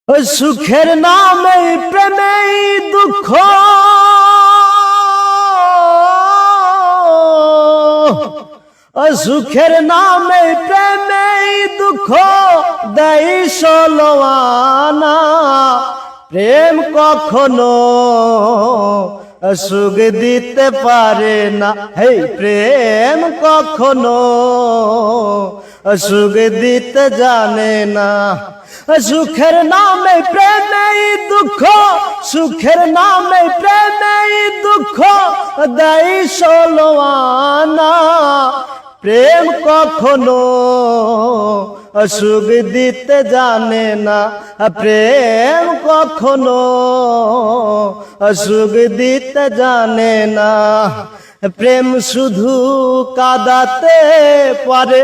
সুখের নামে প্রেমে দুঃখ, সুখের নামে প্রেমে দুঃখ দেই ষোলোয়ানা। প্রেম কখনো সুখ দিতে পারে না, হে প্রেম কখনো সুখ দিতে জানে না। সুখের নামে প্রেমে দুঃখ, সুখের নামে প্রেমে দুঃখ দেই ষোলোয়ানা। প্রেম কখনো সুখ দিতে জানে না, প্রেম কখনো সুখ দিতে জানে না। প্রেম শুধু কাঁদাতে পারে,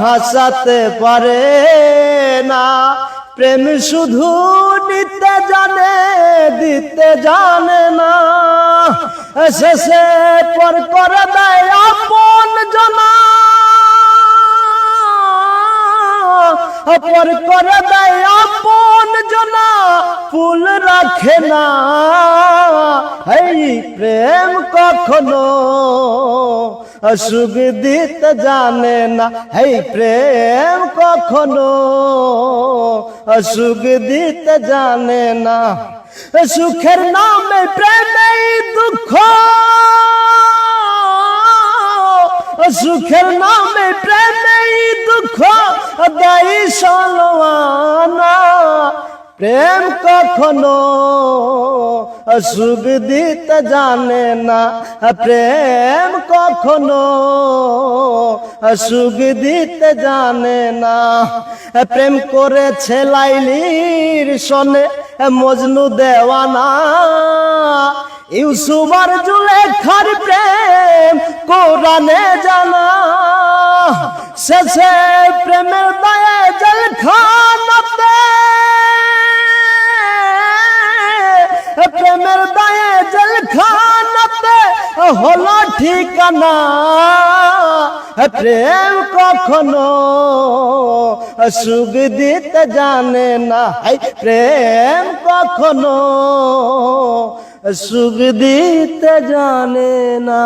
হাসাতে পারে না। প্রেম শুধু নিতে জানে, দিতে জানে না। শেষে পর করে দেয় আপন জনা, পর করে দেয় আপন জনা, ফুল রাখে না। এই প্রেম কখনো সুখ দিতে জানে না, এই প্রেম কখনো সুখ দিতে জানে না। সুখের নামে প্রেমে দুঃখ, সুখের নামে প্রেমে দুঃখ দেই ষোলোয়ানা। প্রেম কখনো সুখ দিতে জানে না, প্রেম কখনো সুখ দিতে জানে না। প্রেম করেছে লাইলির সনে মজনু দেওয়ানা। ইউসুফ আর জুলেখার প্রেম কোরআনে জানা। শেষে প্রেমের দায়ে জেলখানাতে, প্রেমের দায়ে জেলখানাতে হলো ঠিকানা। প্রেম কখনো সুখ দিতে জানে না, প্রেম কখনো সুখ দিতে জানে না।